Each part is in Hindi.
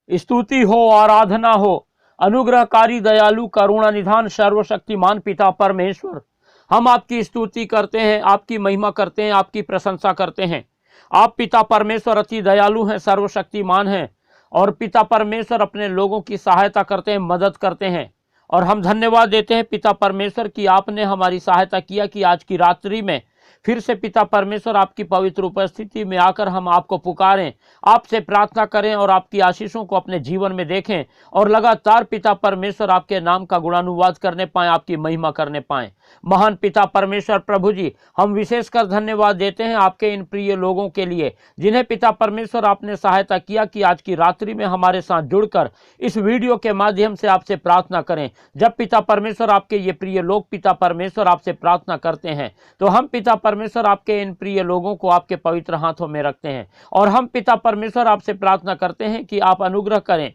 स्तुति हो, आराधना हो अनुग्रहकारी, दयालु, करुणा निधान, सर्वशक्तिमान पिता परमेश्वर। हम आपकी स्तुति करते हैं, आपकी महिमा करते हैं, आपकी प्रशंसा करते हैं। आप पिता परमेश्वर अति दयालु हैं, सर्वशक्तिमान हैं और पिता परमेश्वर अपने लोगों की सहायता करते हैं, मदद करते हैं। और हम धन्यवाद देते हैं पिता परमेश्वर कि आपने हमारी सहायता किया कि आज की रात्रि में फिर से पिता परमेश्वर आपकी पवित्र उपस्थिति में आकर हम आपको पुकारें, आपसे प्रार्थना करें और आपकी आशीषों को अपने जीवन में देखें और लगातार पिता परमेश्वर आपके नाम का गुणानुवाद करने पाएं, आपकी महिमा करने पाएं। महान पिता परमेश्वर प्रभु जी, हम विशेषकर धन्यवाद देते हैं आपके इन प्रिय लोगों के लिए जिन्हें पिता परमेश्वर आपने सहायता किया कि आज की रात्रि में हमारे साथ जुड़कर इस वीडियो के माध्यम से आपसे प्रार्थना करें। जब पिता परमेश्वर आपके ये प्रिय लोग पिता परमेश्वर आपसे प्रार्थना करते हैं तो हम पिता परमेश्वर आपके इन प्रिय लोगों को आपके पवित्र हाथों में रखते हैं और हम पिता परमेश्वर आपसे प्रार्थना करते हैं कि आप अनुग्रह करें,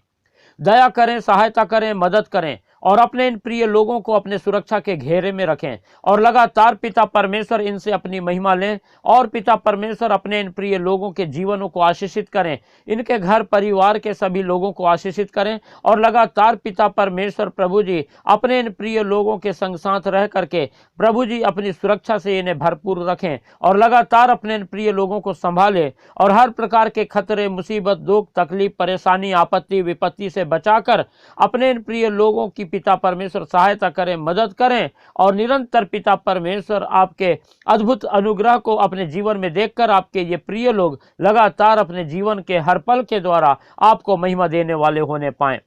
दया करें, सहायता करें, मदद करें और अपने इन प्रिय लोगों को अपने सुरक्षा के घेरे में रखें और लगातार पिता परमेश्वर इनसे अपनी महिमा लें और पिता परमेश्वर अपने इन प्रिय लोगों के जीवनों को आशीषित करें, इनके घर परिवार के सभी लोगों को आशीषित करें और लगातार पिता परमेश्वर प्रभु जी अपने इन प्रिय लोगों के संग साथ रह करके प्रभु जी अपनी सुरक्षा से इन्हें भरपूर रखें और लगातार अपने इन प्रिय लोगों को संभालें और हर प्रकार के खतरे, मुसीबत, दुख, तकलीफ, परेशानी, आपत्ति, विपत्ति से बचाकर अपने इन प्रिय लोगों की पिता परमेश्वर सहायता करें, मदद करें और निरंतर पिता परमेश्वर आपके अद्भुत अनुग्रह को अपने जीवन में देखकर आपके ये प्रिय लोग लगातार अपने जीवन के हर पल के द्वारा आपको महिमा देने वाले होने पाएं।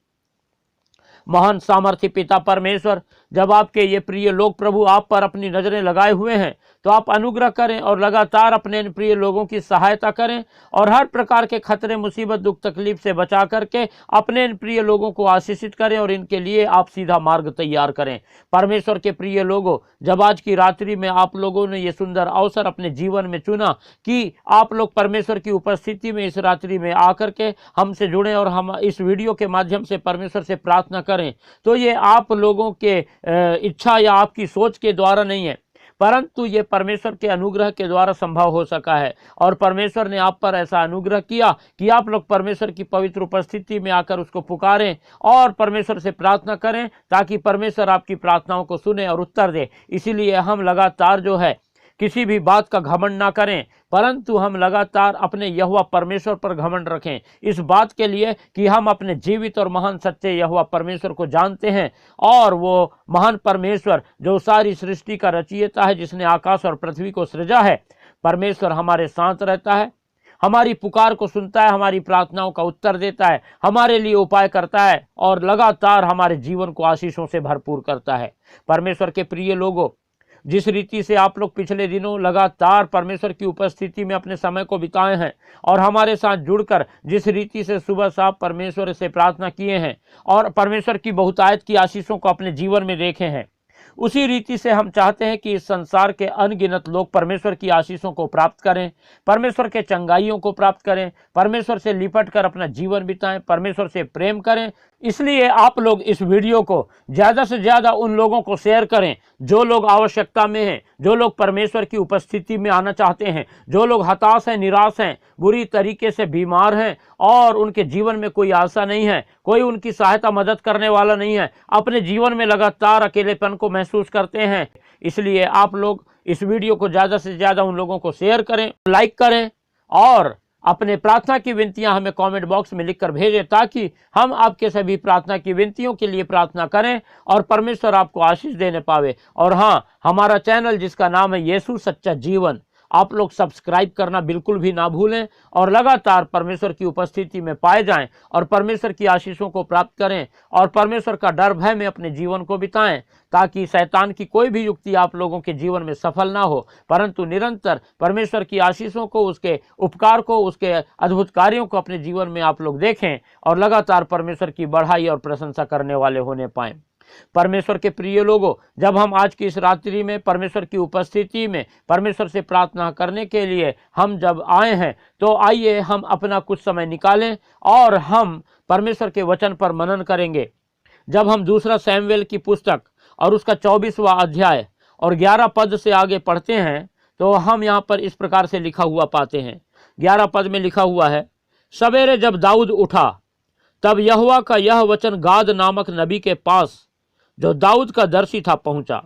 महान सामर्थ्य पिता परमेश्वर, जब आपके ये प्रिय लोग प्रभु आप पर अपनी नजरें लगाए हुए हैं तो आप अनुग्रह करें और लगातार अपने इन प्रिय लोगों की सहायता करें और हर प्रकार के खतरे, मुसीबत, दुख, तकलीफ से बचा करके अपने इन प्रिय लोगों को आशीषित करें और इनके लिए आप सीधा मार्ग तैयार करें। परमेश्वर के प्रिय लोगों, जब आज की रात्रि में आप लोगों ने ये सुंदर अवसर अपने जीवन में चुना कि आप लोग परमेश्वर की उपस्थिति में इस रात्रि में आकर के हमसे जुड़ें और हम इस वीडियो के माध्यम से परमेश्वर से प्रार्थना करें, तो ये आप लोगों के इच्छा या आपकी सोच के द्वारा नहीं है, परंतु ये परमेश्वर के अनुग्रह के द्वारा संभव हो सका है। और परमेश्वर ने आप पर ऐसा अनुग्रह किया कि आप लोग परमेश्वर की पवित्र उपस्थिति में आकर उसको पुकारें और परमेश्वर से प्रार्थना करें ताकि परमेश्वर आपकी प्रार्थनाओं को सुने और उत्तर दे। इसीलिए हम लगातार जो है किसी भी बात का घमंड ना करें, परंतु हम लगातार अपने यहोवा परमेश्वर पर घमंड रखें इस बात के लिए कि हम अपने जीवित और महान सच्चे यहोवा परमेश्वर को जानते हैं और वो महान परमेश्वर जो सारी सृष्टि का रचयिता है, जिसने आकाश और पृथ्वी को सृजा है, परमेश्वर हमारे साथ रहता है, हमारी पुकार को सुनता है, हमारी प्रार्थनाओं का उत्तर देता है, हमारे लिए उपाय करता है और लगातार हमारे जीवन को आशीषों से भरपूर करता है। परमेश्वर के प्रिय लोगों, जिस रीति से आप लोग पिछले दिनों लगातार परमेश्वर की उपस्थिति में अपने समय को बिताए हैं और हमारे साथ जुड़कर जिस रीति से सुबह शाम परमेश्वर से प्रार्थना किए हैं और परमेश्वर की बहुतायत की आशीषों को अपने जीवन में देखे हैं, उसी रीति से हम चाहते हैं कि इस संसार के अनगिनत लोग परमेश्वर की आशीषों को प्राप्त करें, परमेश्वर के चंगाइयों को प्राप्त करें, परमेश्वर से लिपट कर अपना जीवन बिताएं, परमेश्वर से प्रेम करें। इसलिए आप लोग इस वीडियो को ज़्यादा से ज़्यादा उन लोगों को शेयर करें जो लोग आवश्यकता में हैं, जो लोग परमेश्वर की उपस्थिति में आना चाहते हैं, जो लोग हताश हैं, निराश हैं, बुरी तरीके से बीमार हैं और उनके जीवन में कोई आशा नहीं है, कोई उनकी सहायता मदद करने वाला नहीं है, अपने जीवन में लगातार अकेलेपन को महसूस करते हैं। इसलिए आप लोग इस वीडियो को ज़्यादा से ज़्यादा उन लोगों को शेयर करें, लाइक करें और अपने प्रार्थना की विनतियां हमें कमेंट बॉक्स में लिखकर भेजें ताकि हम आपके सभी प्रार्थना की विनतियों के लिए प्रार्थना करें और परमेश्वर आपको आशीष देने पावे। और हाँ, हमारा चैनल जिसका नाम है यीशु सच्चा जीवन, आप लोग सब्सक्राइब करना बिल्कुल भी ना भूलें और लगातार परमेश्वर की उपस्थिति में पाए जाएं और परमेश्वर की आशीषों को प्राप्त करें और परमेश्वर का डर भय में अपने जीवन को बिताएं ताकि शैतान की कोई भी युक्ति आप लोगों के जीवन में सफल ना हो, परंतु निरंतर परमेश्वर की आशीषों को, उसके उपकार को, उसके अद्भुत कार्यों को अपने जीवन में आप लोग देखें और लगातार परमेश्वर की बढ़ाई और प्रशंसा करने वाले होने पाएं। परमेश्वर के प्रिय लोगों, जब हम आज की इस रात्रि में परमेश्वर की उपस्थिति में परमेश्वर से प्रार्थना करने के लिए हम जब आए हैं, तो आइए हम अपना कुछ समय निकालें और हम परमेश्वर के वचन पर मनन करेंगे। जब हम दूसरा शमूएल की पुस्तक और उसका 24वां अध्याय और 11 पद से आगे पढ़ते हैं तो हम यहाँ पर इस प्रकार से लिखा हुआ पाते हैं। 11 पद में लिखा हुआ है, सवेरे जब दाऊद उठा तब यहोवा का यह वचन गाद नामक नबी के पास, जो दाऊद का दर्शी था, पहुंचा।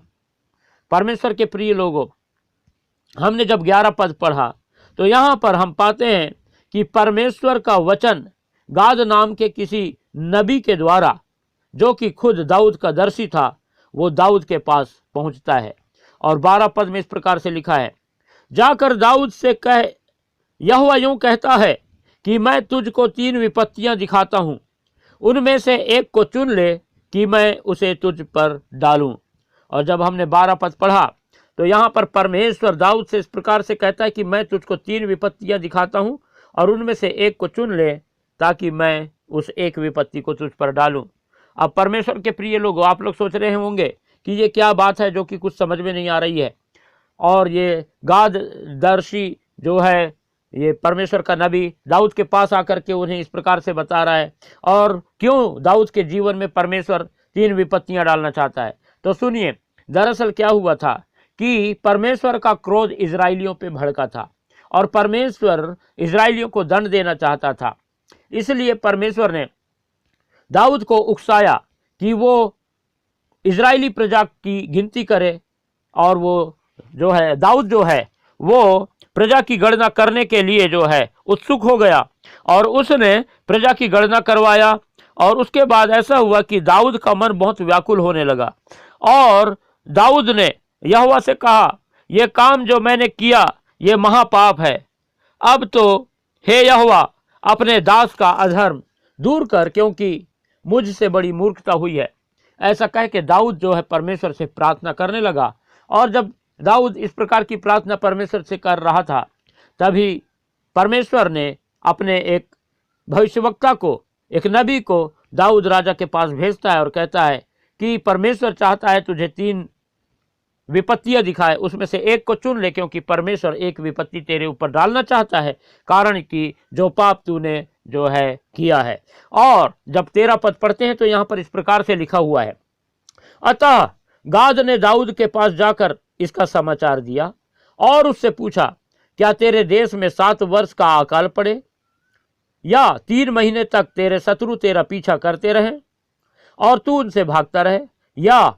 परमेश्वर के प्रिय लोगों, हमने जब 11 पद पढ़ा तो यहाँ पर हम पाते हैं कि परमेश्वर का वचन गाद नाम के किसी नबी के द्वारा, जो कि खुद दाऊद का दर्शी था, वो दाऊद के पास पहुंचता है। और 12 पद में इस प्रकार से लिखा है, जाकर दाऊद से कह, यहोवा यूं कहता है कि मैं तुझको 3 विपत्तियां दिखाता हूं, उनमें से एक को चुन ले कि मैं उसे तुझ पर डालूं। और जब हमने 12 पद पढ़ा तो यहाँ पर परमेश्वर दाऊद से इस प्रकार से कहता है कि मैं तुझको 3 विपत्तियां दिखाता हूं और उनमें से एक को चुन ले ताकि मैं उस एक विपत्ति को तुझ पर डालूं। अब परमेश्वर के प्रिय लोगों, आप लोग सोच रहे होंगे कि ये क्या बात है जो कि कुछ समझ में नहीं आ रही है, और ये गाद दर्शी जो है, ये परमेश्वर का नबी दाऊद के पास आकर के उन्हें इस प्रकार से बता रहा है, और क्यों दाऊद के जीवन में परमेश्वर 3 विपत्तियां डालना चाहता है। तो सुनिए, दरअसल क्या हुआ था कि परमेश्वर का क्रोध इजराइलियों पे भड़का था और परमेश्वर इजराइलियों को दंड देना चाहता था। इसलिए परमेश्वर ने दाऊद को उकसाया कि वो इजरायली प्रजा की गिनती करे, और वो जो है दाऊद जो है वो प्रजा की गणना करने के लिए जो है उत्सुक हो गया, और उसने प्रजा की गणना करवाया। और उसके बाद ऐसा हुआ कि दाऊद का मन बहुत व्याकुल होने लगा, और दाऊद ने यहोवा से कहा, यह काम जो मैंने किया ये महापाप है। अब तो हे यहोवा, अपने दास का अधर्म दूर कर, क्योंकि मुझसे बड़ी मूर्खता हुई है। ऐसा कह के दाऊद जो है परमेश्वर से प्रार्थना करने लगा। और जब दाऊद इस प्रकार की प्रार्थना परमेश्वर से कर रहा था, तभी परमेश्वर ने अपने एक भविष्यवक्ता को, एक नबी को दाऊद राजा के पास भेजता है और कहता है कि परमेश्वर चाहता है तुझे 3 विपत्तियां दिखाए, उसमें से एक को चुन ले, क्योंकि परमेश्वर एक विपत्ति तेरे ऊपर डालना चाहता है, कारण कि जो पाप तूने जो है किया है। और जब 13 पद पढ़ते हैं तो यहाँ पर इस प्रकार से लिखा हुआ है, अतः गाद ने दाऊद के पास जाकर इसका समाचार दिया और उससे पूछा, क्या तेरे देश में 7 वर्ष का अकाल पड़े, या 3 महीने तक तेरे शत्रु तेरा पीछा करते रहे और तू उनसे भागता रहे, या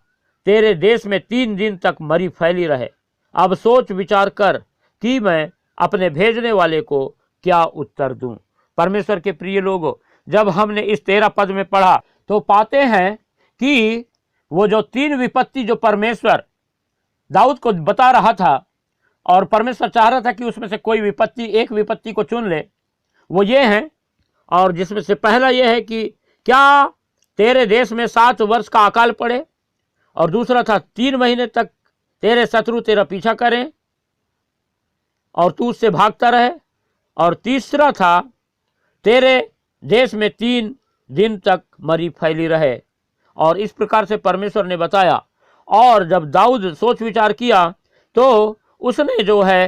तेरे देश में 3 दिन तक मरी फैली रहे। अब सोच विचार कर कि मैं अपने भेजने वाले को क्या उत्तर दूं। परमेश्वर के प्रिय लोगों, जब हमने इस 13 पद में पढ़ा तो पाते हैं कि वो जो 3 विपत्ति जो परमेश्वर दाऊद को बता रहा था, और परमेश्वर चाह रहा था कि उसमें से कोई विपत्ति, एक विपत्ति को चुन ले, वो ये है। और जिसमें से पहला ये है कि क्या तेरे देश में 7 वर्ष का अकाल पड़े, और दूसरा था 3 महीने तक तेरे शत्रु तेरा पीछा करें और तू उससे भागता रहे, और तीसरा था तेरे देश में 3 दिन तक मरी फैली रहे। और इस प्रकार से परमेश्वर ने बताया। और जब दाऊद सोच विचार किया तो उसने जो है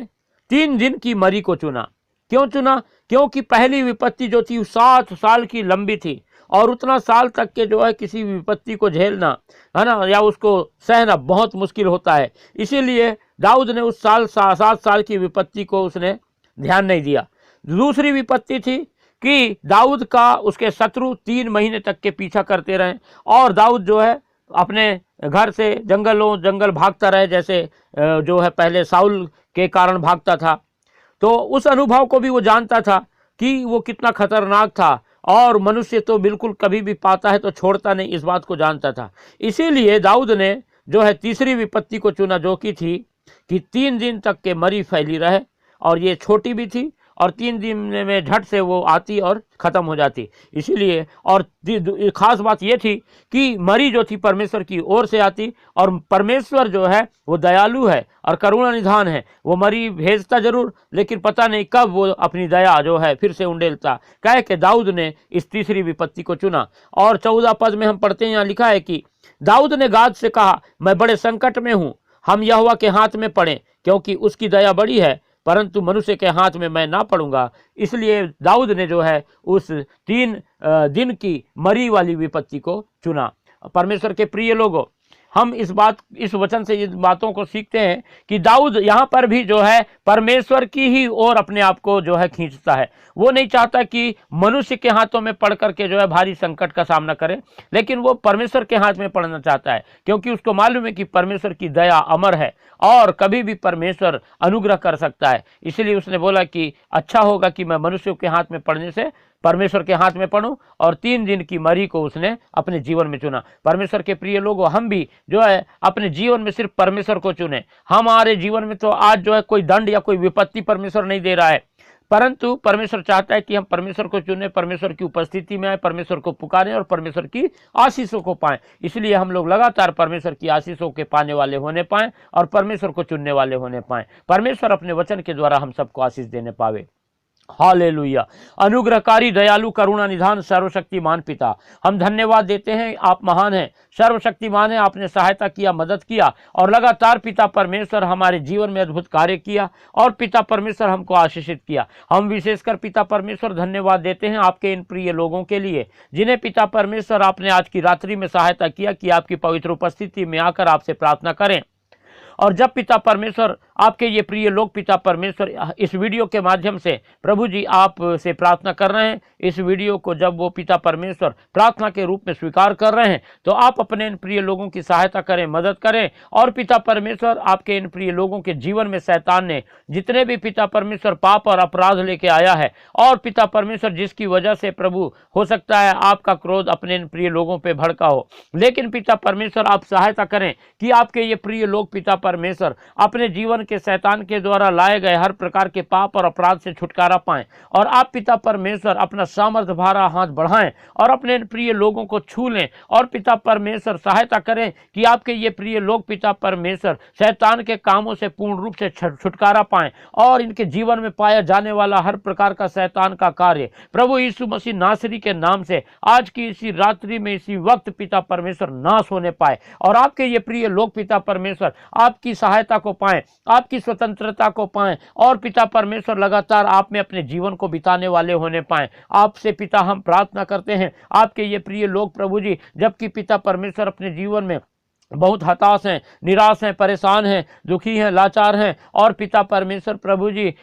3 दिन की मरी को चुना। क्यों चुना? क्योंकि पहली विपत्ति जो थी 7 साल की लंबी थी, और उतना साल तक के जो है किसी विपत्ति को झेलना, है ना, या उसको सहना बहुत मुश्किल होता है। इसीलिए दाऊद ने उस 7 साल की विपत्ति को उसने ध्यान नहीं दिया। दूसरी विपत्ति थी कि दाऊद का उसके शत्रु 3 महीने तक के पीछा करते रहे, और दाऊद जो है अपने घर से जंगल भागता रहे, जैसे जो है पहले साउल के कारण भागता था। तो उस अनुभव को भी वो जानता था कि वो कितना खतरनाक था, और मनुष्य तो बिल्कुल कभी भी पाता है तो छोड़ता नहीं, इस बात को जानता था। इसीलिए दाऊद ने जो है तीसरी विपत्ति को चुना, जो कि थी कि 3 दिन तक के मरी फैली रहे, और ये छोटी भी थी, और 3 दिन में झट से वो आती और ख़त्म हो जाती। इसीलिए, और ख़ास बात ये थी कि मरी जो थी परमेश्वर की ओर से आती, और परमेश्वर जो है वो दयालु है और करुणा निधान है। वो मरी भेजता जरूर, लेकिन पता नहीं कब वो अपनी दया जो है फिर से उंडेलता। कह के दाऊद ने इस तीसरी विपत्ति को चुना। और 14 पद में हम पढ़ते हैं, यहाँ लिखा है कि दाऊद ने गाद से कहा, मैं बड़े संकट में हूँ, हम यहोवा के हाथ में पड़ें, क्योंकि उसकी दया बड़ी है, परंतु मनुष्य के हाथ में मैं ना पड़ूंगा। इसलिए दाऊद ने जो है उस 3 दिन की मरी वाली विपत्ति को चुना। परमेश्वर के प्रिय लोगों, हम इस वचन से इस बातों को सीखते हैं कि दाऊद यहाँ पर भी जो है परमेश्वर की ही ओर अपने आप को जो है खींचता है। वो नहीं चाहता कि मनुष्य के हाथों में पड़ करके जो है भारी संकट का सामना करे, लेकिन वो परमेश्वर के हाथ में पड़ना चाहता है, क्योंकि उसको मालूम है कि परमेश्वर की दया अमर है और कभी भी परमेश्वर अनुग्रह कर सकता है। इसलिए उसने बोला कि अच्छा होगा कि मैं मनुष्यों के हाथ में पड़ने से परमेश्वर के हाथ में पड़ूं, और 3 दिन की मरी को उसने अपने जीवन में चुना। परमेश्वर के प्रिय लोगों, हम भी जो है अपने जीवन में सिर्फ परमेश्वर को चुने। हमारे जीवन में तो आज जो है कोई दंड या कोई विपत्ति परमेश्वर नहीं दे रहा है, परंतु परमेश्वर चाहता है कि हम परमेश्वर को चुने, परमेश्वर की उपस्थिति में आए, परमेश्वर को पुकारें और परमेश्वर की आशीषों को पाएं। इसलिए हम लोग लगातार परमेश्वर की आशीषों के पाने वाले होने पाएं और परमेश्वर को चुनने वाले होने पाएं। परमेश्वर अपने वचन के द्वारा हम सबको आशीष देने पावे। हालेलुया। अनुग्रहकारी, दयालु, करुणा निधान, सर्वशक्तिमान पिता, हम धन्यवाद देते हैं। आप महान हैं, सर्वशक्तिमान हैं। आपने सहायता किया, मदद किया और लगातार पिता परमेश्वर हमारे जीवन में अद्भुत कार्य किया और पिता परमेश्वर हमको आशीषित किया। हम विशेषकर पिता परमेश्वर धन्यवाद देते हैं आपके इन प्रिय लोगों के लिए, जिन्हें पिता परमेश्वर आपने आज की रात्रि में सहायता किया कि आपकी पवित्र उपस्थिति में आकर आपसे प्रार्थना करें। और जब पिता परमेश्वर आपके ये प्रिय लोग पिता परमेश्वर इस वीडियो के माध्यम से प्रभु जी आप से प्रार्थना कर रहे हैं, इस वीडियो को जब वो पिता परमेश्वर प्रार्थना के रूप में स्वीकार कर रहे हैं, तो आप अपने इन प्रिय लोगों की सहायता करें, मदद करें। और पिता परमेश्वर आपके इन प्रिय लोगों के जीवन में शैतान ने जितने भी पिता परमेश्वर पाप और अपराध लेके आया है, और पिता परमेश्वर जिसकी वजह से प्रभु हो सकता है आपका क्रोध अपने इन प्रिय लोगों पर भड़का हो, लेकिन पिता परमेश्वर आप सहायता करें कि आपके ये प्रिय लोग पिता परमेश्वर अपने जीवन के शैतान के द्वारा लाए गए हर प्रकार के पाप और अपराध से छुटकारा पाएं। और आप पिता परमेश्वर अपना सामर्थ भरा हाथ बढ़ाएं और अपने प्रिय लोगों को छू लें। और पिता परमेश्वर सहायता करें कि आपके ये प्रिय लोग पिता परमेश्वर शैतान के कामों से पूर्ण रूप से छुटकारा पाएं और इनके जीवन में पाया जाने वाला हर प्रकार का शैतान का कार्य प्रभु यीशु मसीह नासरी के नाम से आज की इसी रात्रि में इसी वक्त पिता परमेश्वर नाश होने पाए। और आपके ये प्रिय लोग पिता परमेश्वर आपकी सहायता को पाएं, आपकी स्वतंत्रता को पाएं और पिता परमेश्वर लगातार आप में अपने जीवन को बिताने वाले होने पाएं। आपसे पिता हम प्रार्थना करते हैं, आपके ये प्रिय लोग प्रभु जी जबकि पिता परमेश्वर अपने जीवन में बहुत हताश हैं, निराश हैं, परेशान हैं, दुखी हैं, लाचार हैं, और पिता परमेश्वर प्रभु जी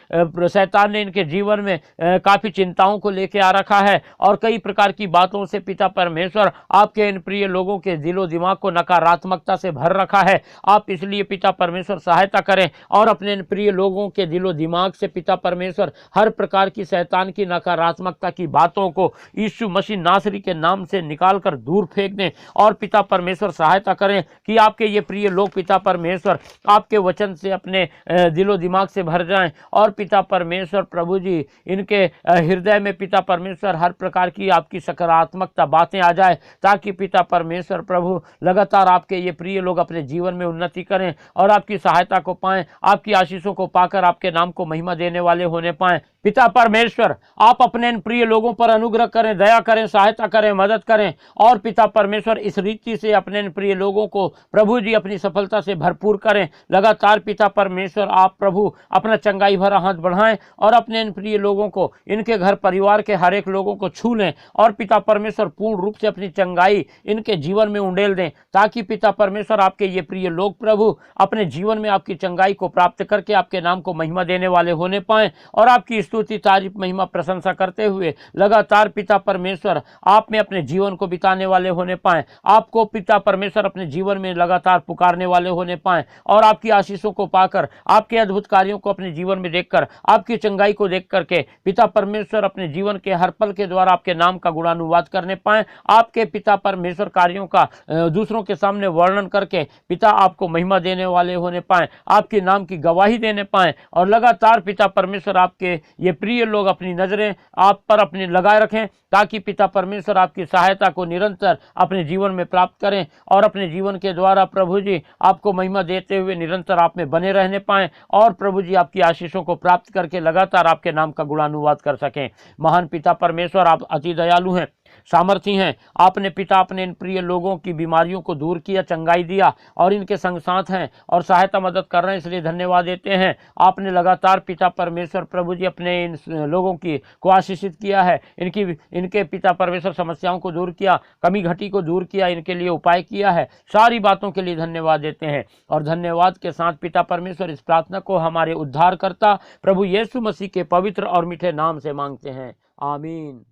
शैतान ने इनके जीवन में काफ़ी चिंताओं को लेके आ रखा है और कई प्रकार की बातों से पिता परमेश्वर आपके इन प्रिय लोगों के दिलो दिमाग को नकारात्मकता से भर रखा है। आप इसलिए पिता परमेश्वर सहायता करें और अपने इन प्रिय लोगों के दिलो दिमाग से पिता परमेश्वर हर प्रकार की शैतान की नकारात्मकता की बातों को यीशु मसीह नासरी के नाम से निकाल कर दूर फेंक दें। और पिता परमेश्वर सहायता करें कि आपके ये प्रिय लोग पिता परमेश्वर आपके वचन से अपने दिलो दिमाग से भर जाएं और पिता परमेश्वर प्रभु जी इनके हृदय में पिता परमेश्वर हर प्रकार की आपकी सकारात्मकता बातें आ जाए, ताकि पिता परमेश्वर प्रभु लगातार आपके ये प्रिय लोग अपने जीवन में उन्नति करें और आपकी सहायता को पाएं, आपकी आशीषों को पाकर आपके नाम को महिमा देने वाले होने पाएं। पिता परमेश्वर आप अपने इन प्रिय लोगों पर अनुग्रह करें, दया करें, सहायता करें, मदद करें और पिता परमेश्वर इस रीति से अपने इन प्रिय लोगों को प्रभु जी अपनी सफलता से भरपूर करें। लगातार पिता परमेश्वर आप प्रभु अपना चंगाई भरा हाथ बढ़ाएं और अपने इन प्रिय लोगों को इनके घर परिवार के हर एक लोगों को छू लें और पिता परमेश्वर पूर्ण रूप से अपनी चंगाई इनके जीवन में उंडेल दें, ताकि पिता परमेश्वर आपके ये प्रिय लोग प्रभु अपने जीवन में आपकी चंगाई को प्राप्त करके आपके नाम को महिमा देने वाले होने पाएं और आपकी स्तुति तारीफ महिमा प्रशंसा करते हुए लगातार पिता परमेश्वर आप में अपने जीवन को बिताने वाले होने पाएं। आपको पिता परमेश्वर अपने जीवन में लगातार पुकारने वाले होने पाएं और आपकी आशीषों को पाकर आपके अद्भुत कार्यों को अपने जीवन में देखकर आपकी चंगाई को देख करके पिता परमेश्वर अपने जीवन के हर पल के द्वारा आपके नाम का गुणानुवाद करने पाएं। आपके पिता परमेश्वर कार्यों का दूसरों के सामने वर्णन करके पिता आपको महिमा देने वाले होने पाएं, आपके नाम की गवाही देने पाएं और लगातार पिता परमेश्वर आपके ये प्रिय लोग अपनी नजरें आप पर अपनी लगाए रखें, ताकि पिता परमेश्वर आपकी सहायता को निरंतर अपने जीवन में प्राप्त करें और अपने जीवन के द्वारा प्रभु जी आपको महिमा देते हुए निरंतर आप में बने रहने पाएं और प्रभु जी आपकी आशीषों को प्राप्त करके लगातार आपके नाम का गुणानुवाद कर सकें। महान पिता परमेश्वर आप अति दयालु हैं, सामर्थी हैं। आपने पिता अपने इन प्रिय लोगों की बीमारियों को दूर किया, चंगाई दिया और इनके संग साथ हैं और सहायता मदद कर रहे हैं, इसलिए धन्यवाद देते हैं। आपने लगातार पिता परमेश्वर प्रभु जी अपने इन लोगों की को आशीषित किया है, इनके पिता परमेश्वर समस्याओं को दूर किया, कमी घटी को दूर किया, इनके लिए उपाय किया है। सारी बातों के लिए धन्यवाद देते हैं और धन्यवाद के साथ पिता परमेश्वर इस प्रार्थना को हमारे उद्धारकर्ता प्रभु यीशु मसीह के पवित्र और मीठे नाम से मांगते हैं, आमीन।